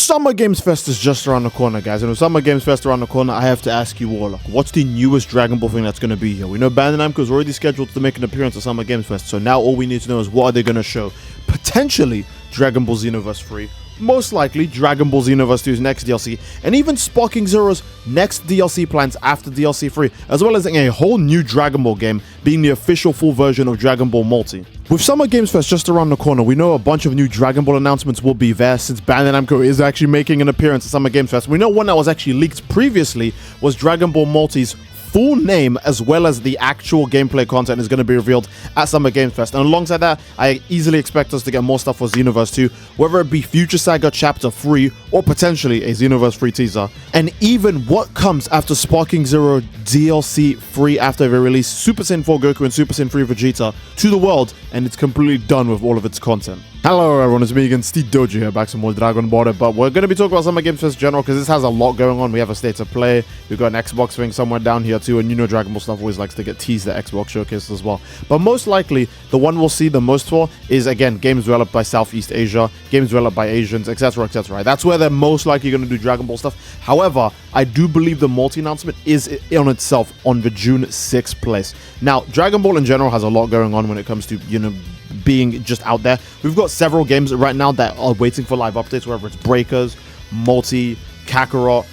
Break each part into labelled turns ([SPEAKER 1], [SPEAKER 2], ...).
[SPEAKER 1] Summer Games Fest is just around the corner, guys, and with Summer Games Fest around the corner, I have to ask you all, what's the newest Dragon Ball thing that's going to be here? We know Bandai Namco is already scheduled to make an appearance at Summer Games Fest, so now all we need to know is what are they going to show? Potentially Dragon Ball Xenoverse 3, most likely Dragon Ball Xenoverse 2's next DLC, and even Sparking Zero's next DLC plans after DLC 3, as well as a whole new Dragon Ball game being the official full version of Dragon Ball Multi. With Summer Games Fest just around the corner, we know a bunch of new Dragon Ball announcements will be there since Bandai Namco is actually making an appearance at Summer Games Fest. We know one that was actually leaked previously was Dragon Ball Multi's full name, as well as the actual gameplay content is going to be revealed at Summer Games Fest. And alongside that, I easily expect us to get more stuff for Xenoverse 2, whether it be Future Saga Chapter 3 or potentially a Xenoverse 3 teaser. And even what comes after Sparking Zero DLC 3 after they release Super Saiyan 4 Goku and Super Saiyan 3 Vegeta to the world, and it's completely done with all of its content. Hello everyone, it's me again, Steve Doji here, back some more Dragon Ball, but we're going to be talking about Summer Games Fest general because this has a lot going on. We have a state of play, we've got an Xbox thing somewhere down here too, and you know Dragon Ball stuff always likes to get teased at Xbox showcases as well. But most likely, the one we'll see the most for is, again, games developed by Southeast Asia, games developed by Asians, etc, etc, right? That's where they're most likely going to do Dragon Ball stuff. However, I do believe the multi-announcement is on itself on the June 6th place. Now, Dragon Ball in general has a lot going on when it comes to, you know, being just out there. We've got several games right now that are waiting for live updates, whether it's Breakers, Multi, Kakarot,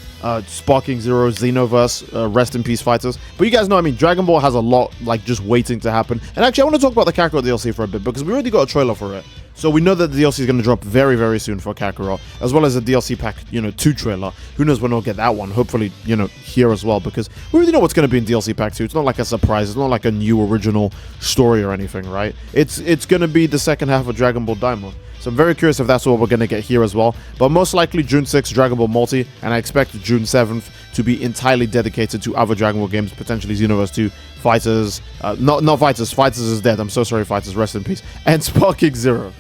[SPEAKER 1] Sparking Zero, Xenoverse, Rest in Peace Fighters. But you guys know, I mean, Dragon Ball has a lot, like, just waiting to happen. And actually, I want to talk about the Kakarot DLC for a bit, because we already got a trailer for it. So we know that the DLC is going to drop very, very soon for Kakarot, as well as a DLC pack, 2 trailer. Who knows when we'll get that one? Hopefully, here as well, because we already know what's going to be in DLC pack 2. It's not like a surprise. It's not like a new original story or anything, right? It's going to be the second half of Dragon Ball Daima. So I'm very curious if that's what we're going to get here as well. But most likely June 6th, Dragon Ball Multi, and I expect June 7th to be entirely dedicated to other Dragon Ball games, potentially Xenoverse 2, Fighters, not Fighters, Fighters is dead, I'm so sorry Fighters, rest in peace, and Sparking Zero.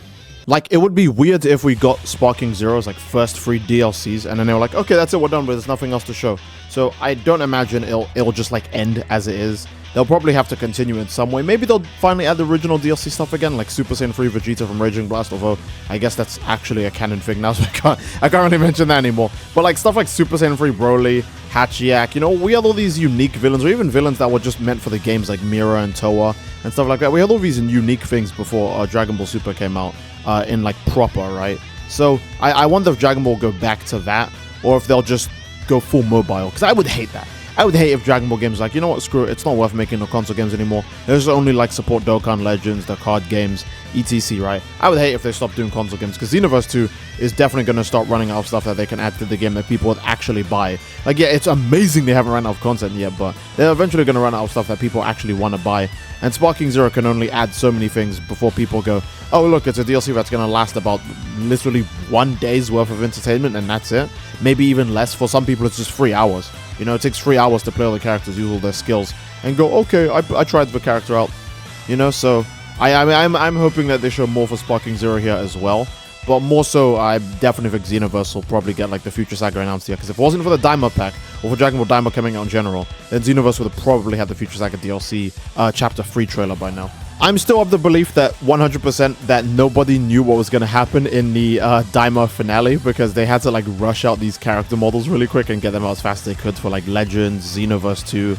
[SPEAKER 1] Like, it would be weird if we got Sparking Zero's, like, first 3 DLCs, and then they were like, okay, that's it, we're done, but there's nothing else to show. So I don't imagine it'll just, like, end as it is. They'll probably have to continue in some way. Maybe they'll finally add the original DLC stuff again, like Super Saiyan 3 Vegeta from Raging Blast, although I guess that's actually a canon thing now, so I can't really mention that anymore. But, like, stuff like Super Saiyan 3 Broly, Hachiyak, we had all these unique villains, or even villains that were just meant for the games, like Mira and Toa, and stuff like that. We had all these unique things before Dragon Ball Super came out. In like proper, right? So I wonder if Dragon Ball will go back to that, or if they'll just go full mobile, because I would hate that. I would hate if Dragon Ball games like, you know what, screw it, it's not worth making no console games anymore. There's only like support Dokkan Legends, the card games, etc, right? I would hate if they stopped doing console games, because Xenoverse 2 is definitely going to start running out of stuff that they can add to the game that people would actually buy. Like, yeah, it's amazing they haven't run out of content yet, but they're eventually going to run out of stuff that people actually want to buy. And Sparking Zero can only add so many things before people go, oh, look, it's a DLC that's going to last about literally 1 day's worth of entertainment, and that's it. Maybe even less. For some people, it's just 3 hours. It takes 3 hours to play all the characters, use all their skills, and go, okay, I tried the character out. So I'm hoping that they show more for Sparking Zero here as well. But more so, I definitely think Xenoverse will probably get like the Future Saga announced here, because if it wasn't for the Daima pack, or for Dragon Ball Daima coming out in general, then Xenoverse would have probably had the Future Saga DLC Chapter 3 trailer by now. I'm still of the belief that 100% that nobody knew what was going to happen in the Daima finale, because they had to like rush out these character models really quick and get them out as fast as they could for like Legends, Xenoverse 2,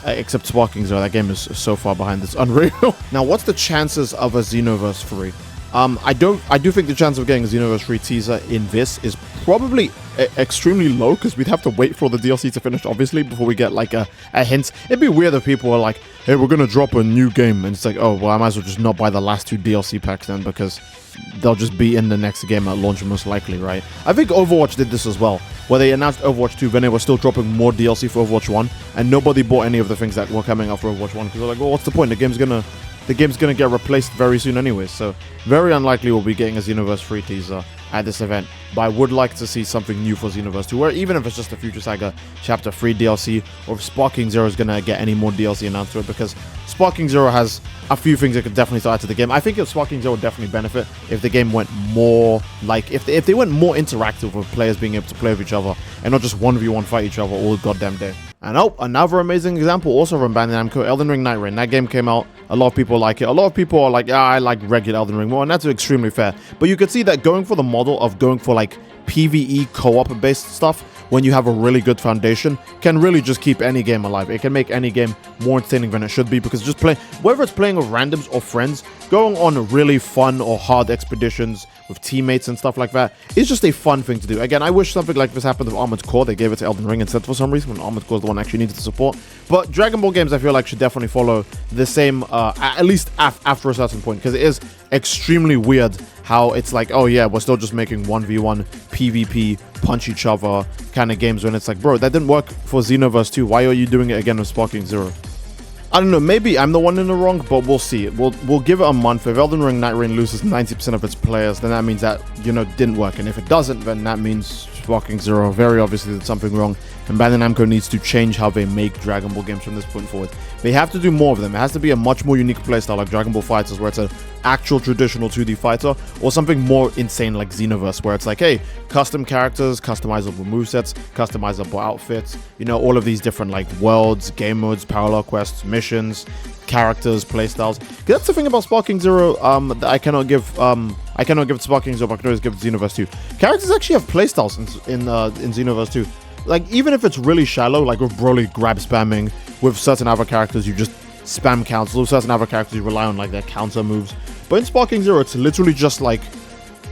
[SPEAKER 1] except Sparking Zero. That game is so far behind, it's unreal. Now, what's the chances of a Xenoverse 3? I do think the chance of getting a Xenoverse 3 teaser in this is probably extremely low, because we'd have to wait for the DLC to finish, obviously, before we get like a hint. It'd be weird if people were like, hey, we're gonna drop a new game, and it's like, oh, well, I might as well just not buy the last 2 DLC packs then, because they'll just be in the next game at launch most likely, right? I think Overwatch did this as well, where they announced Overwatch 2, then they were still dropping more DLC for Overwatch 1, and nobody bought any of the things that were coming out for Overwatch 1, because they're like, well, what's the point? The game's gonna get replaced very soon anyway, so very unlikely we'll be getting a Xenoverse 3 teaser at this event. But I would like to see something new for Xenoverse 2, where even if it's just a Future Saga Chapter 3 DLC, or if Sparking Zero is gonna get any more DLC announced to it, because Sparking Zero has a few things that could definitely add to the game. I think if Sparking Zero would definitely benefit if the game went more, like, if they went more interactive with players being able to play with each other, and not just 1v1 fight each other all goddamn day. And oh, another amazing example also from Bandai Namco, Elden Ring Night Rain. That game came out, a lot of people like it. A lot of people are like, I like regular Elden Ring more, and that's extremely fair. But you could see that going for the model of going for like PvE co-op based stuff, when you have a really good foundation, can really just keep any game alive. It can make any game more entertaining than it should be, because just play, whether it's playing with randoms or friends, going on really fun or hard expeditions with teammates and stuff like that is just a fun thing to do. Again, I wish something like this happened with Armored Core. They gave it to Elden Ring instead for some reason, when Armored Core is the one actually needed to support. But Dragon Ball games, I feel like, should definitely follow the same, at least after a certain point, because it is extremely weird how it's like, oh yeah, we're still just making 1v1 PvP, punch each other kind of games, when it's like, bro, that didn't work for Xenoverse 2. Why are you doing it again with Sparking Zero? I don't know, maybe I'm the one in the wrong, but we'll see. We'll give it a month. If Elden Ring Night Rain loses 90% of its players, then that means that, you know, didn't work. And if it doesn't, then that means Sparking Zero very obviously did something wrong. And Bandai Namco needs to change how they make Dragon Ball games from this point forward. They have to do more of them. It has to be a much more unique playstyle like Dragon Ball FighterZ, where it's an actual traditional 2D fighter, or something more insane like Xenoverse, where it's like, hey, custom characters, customizable movesets, customizable outfits, you know, all of these different like worlds, game modes, parallel quests, missions, characters, playstyles. That's the thing about Sparking Zero that I cannot give Sparking Zero, but I can always give Xenoverse 2. Characters actually have playstyles in Xenoverse 2. Like, even if it's really shallow, like with Broly grab spamming, with certain other characters you just spam counters, with certain other characters you rely on like their counter moves. But in Sparking Zero, it's literally just like,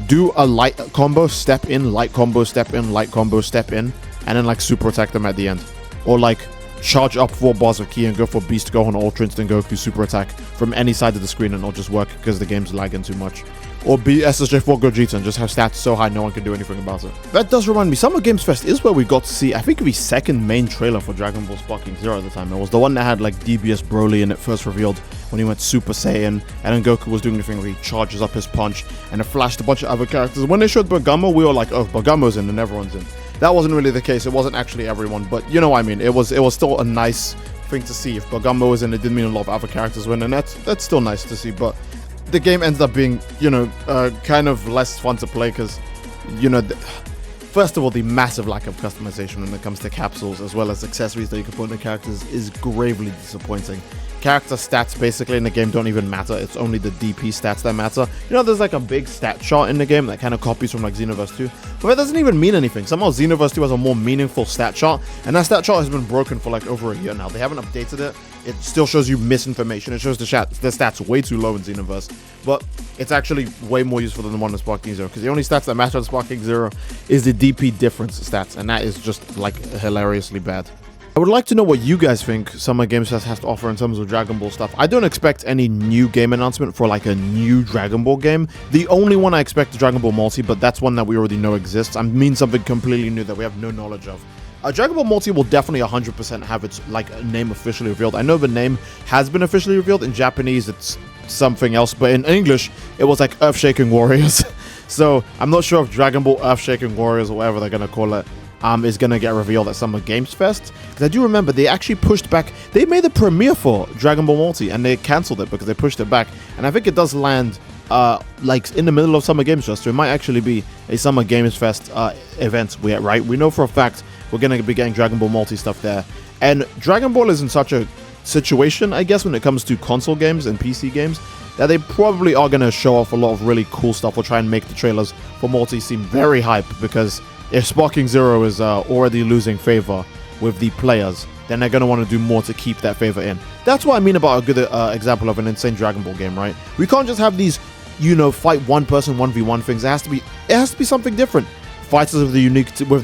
[SPEAKER 1] do a light combo, step in, light combo, step in, light combo, step in, and then like super attack them at the end. Or like, charge up 4 bars of ki and go for Beast Gohan Ultra Instant Goku super attack from any side of the screen, and it'll just work because the game's lagging too much. Or be SSJ4 Gogeta and just have stats so high no one can do anything about it. That does remind me, Summer Games Fest is where we got to see, I think, the second main trailer for Dragon Ball Sparking Zero at the time. It was the one that had like DBS Broly in it first revealed when he went Super Saiyan, and then Goku was doing the thing where he charges up his punch, and it flashed a bunch of other characters. When they showed Bergamo, we were like, oh, Bergamo's in and everyone's in. That wasn't really the case. It wasn't actually everyone, but you know what I mean. It was still a nice thing to see. If Bergamo was in, it didn't mean a lot of other characters win, and that's still nice to see. But the game ends up being, you know, kind of less fun to play because, you know, first of all, the massive lack of customization when it comes to capsules as well as accessories that you can put in the characters is gravely disappointing. Character stats basically in the game don't even matter. It's only the DP stats that matter. You know, there's like a big stat chart in the game that kind of copies from like Xenoverse 2, but it doesn't even mean anything. Somehow Xenoverse 2 has a more meaningful stat chart, and that stat chart has been broken for like over a year now. They haven't updated it. It still shows you misinformation. It shows the stats way too low in Xenoverse, but it's actually way more useful than the one in Sparking Zero, because the only stats that matter in Sparking Zero is the DP difference stats, and that is just like hilariously bad. I would like to know what you guys think Summer Games Fest has to offer in terms of Dragon Ball stuff. I don't expect any new game announcement for like a new Dragon Ball game. The only one I expect is Dragon Ball Multi, but that's one that we already know exists. I mean something completely new that we have no knowledge of. Dragon Ball Multi will definitely 100% have its like name officially revealed. I know the name has been officially revealed. In Japanese, it's something else, but in English, it was like Earth-Shaking Warriors. So I'm not sure if Dragon Ball Earth-Shaking Warriors, or whatever they're gonna call it, is gonna get revealed at Summer Games Fest. Because I do remember they actually pushed back. They made a premiere for Dragon Ball Multi and they cancelled it because they pushed it back. And I think it does land like in the middle of Summer Games Fest, so it might actually be a Summer Games Fest event. Right? We know for a fact we're gonna be getting Dragon Ball Multi stuff there. And Dragon Ball is in such a situation, I guess, when it comes to console games and PC games, that they probably are gonna show off a lot of really cool stuff or try and make the trailers for Multi seem very hype, because if Sparking Zero is already losing favor with the players, then they're going to want to do more to keep that favor in. That's what I mean about a good example of an insane Dragon Ball game, right? We can't just have these, you know, fight one person 1v1 things. It has to be something different. Fighters with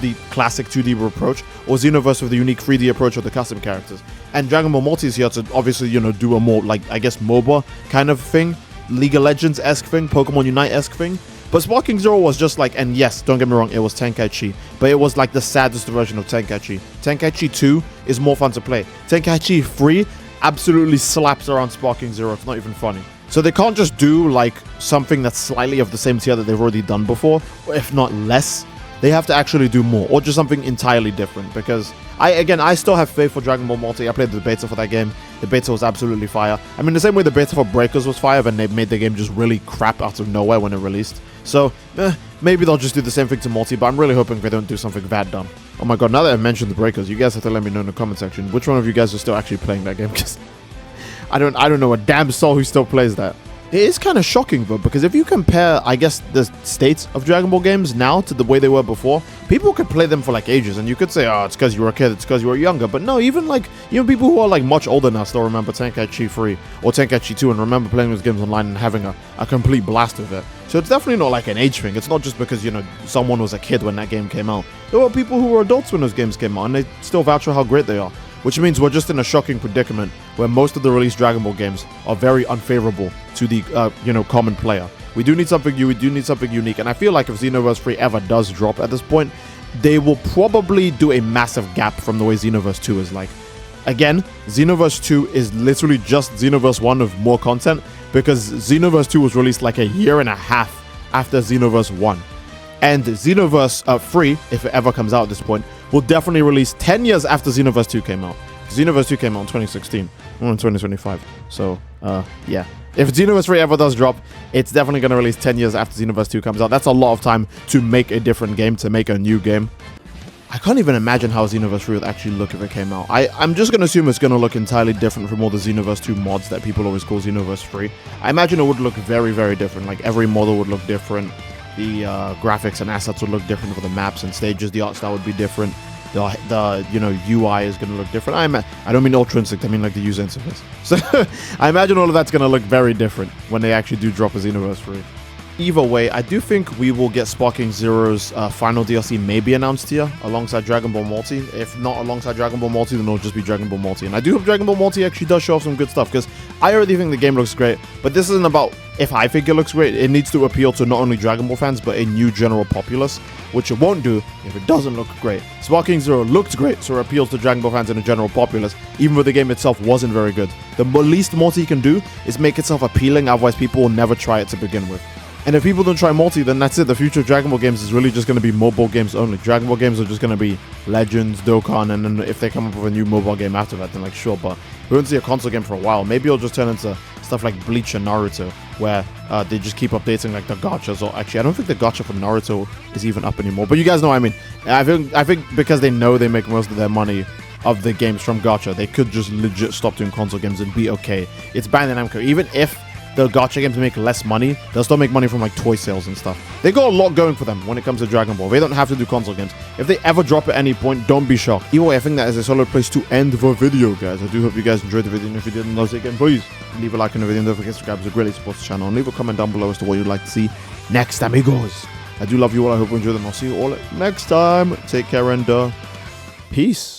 [SPEAKER 1] the classic 2D approach, or Xenoverse with the unique 3D approach with the custom characters. And Dragon Ball Multi is here to obviously, you know, do a more like, I guess, MOBA kind of thing, League of Legends-esque thing, Pokemon Unite-esque thing. But Sparking Zero was just like, and yes, don't get me wrong, it was Tenkaichi, but it was like the saddest version of Tenkaichi. Tenkaichi 2 is more fun to play. Tenkaichi 3 absolutely slaps around Sparking Zero. It's not even funny. So they can't just do like something that's slightly of the same tier that they've already done before, or if not less. They have to actually do more, or just something entirely different, because I still have faith for Dragon Ball Multi. I played the beta for that game. The beta was absolutely fire. I mean, the same way the beta for Breakers was fire, then they made the game just really crap out of nowhere when it released. So, maybe they'll just do the same thing to Multi, but I'm really hoping they don't do something that dumb. Oh my god, now that I've mentioned the Breakers, you guys have to let me know in the comment section which one of you guys are still actually playing that game, because I don't know a damn soul who still plays that. It is kind of shocking though, because if you compare, I guess, the state of Dragon Ball games now to the way they were before, people could play them for like ages, and you could say, oh, it's because you were a kid, it's because you were younger. But no, even like, people who are like much older now still remember Tenkaichi 3 or Tenkaichi 2 and remember playing those games online and having a complete blast with it. So it's definitely not like an age thing. It's not just because, someone was a kid when that game came out. There were people who were adults when those games came out, and they still vouch for how great they are. Which means we're just in a shocking predicament where most of the released Dragon Ball games are very unfavorable to the, common player. We do need something new, we do need something unique, and I feel like if Xenoverse 3 ever does drop at this point, they will probably do a massive gap from the way Xenoverse 2 is like. Again, Xenoverse 2 is literally just Xenoverse 1 with more content, because Xenoverse 2 was released like a year and a half after Xenoverse 1. And Xenoverse 3, if it ever comes out at this point, will definitely release 10 years after Xenoverse 2 came out. Xenoverse 2 came out in 2016. We're in 2025. So, yeah. If Xenoverse 3 ever does drop, it's definitely going to release 10 years after Xenoverse 2 comes out. That's a lot of time to make a different game, to make a new game. I can't even imagine how Xenoverse 3 would actually look if it came out. I'm just going to assume it's going to look entirely different from all the Xenoverse 2 mods that people always call Xenoverse 3. I imagine it would look very, very different. Like, every model would look different. The graphics and assets would look different for the maps and stages. The art style would be different. The UI is going to look different. I don't mean Ultra Instinct, I mean like the user interface. So I imagine all of that's going to look very different when they actually do drop a Xenoverse 3. Either way, I do think we will get Sparking Zero's final DLC maybe announced here alongside Dragon Ball Multi. If not alongside Dragon Ball Multi, then it'll just be Dragon Ball Multi. And I do hope Dragon Ball Multi actually does show off some good stuff, because I already think the game looks great. But this isn't about if I think it looks great. It needs to appeal to not only Dragon Ball fans, but a new general populace, which it won't do if it doesn't look great. Sparking Zero looked great, so it appeals to Dragon Ball fans and a general populace, even though the game itself wasn't very good. The least Multi can do is make itself appealing, otherwise people will never try it to begin with. And if people don't try Multi, then that's it. The future of Dragon Ball games is really just going to be mobile games only. Dragon Ball games are just going to be Legends, Dokkan, and then if they come up with a new mobile game after that, then like sure, but we won't see a console game for a while. Maybe it'll just turn into stuff like Bleach and Naruto, where they just keep updating like the gachas. Or actually, I don't think the gacha for Naruto is even up anymore. But you guys know what I mean. I think because they know they make most of their money of the games from gacha, they could just legit stop doing console games and be okay. It's Bandai Namco. Even if the gacha games make less money, they'll still make money from like toy sales and stuff. They got a lot going for them when it comes to Dragon Ball. They don't have to do console games. If they ever drop at any point, don't be shocked. Either way, I think that is a solid place to end the video, guys. I do hope you guys enjoyed the video, and if you didn't, once again, please leave a like on the video and don't forget to subscribe. It really supports the channel, and leave a comment down below as to what you'd like to see next, amigos. I do love you all. I hope you enjoy them. I'll see you all next time. Take care and peace.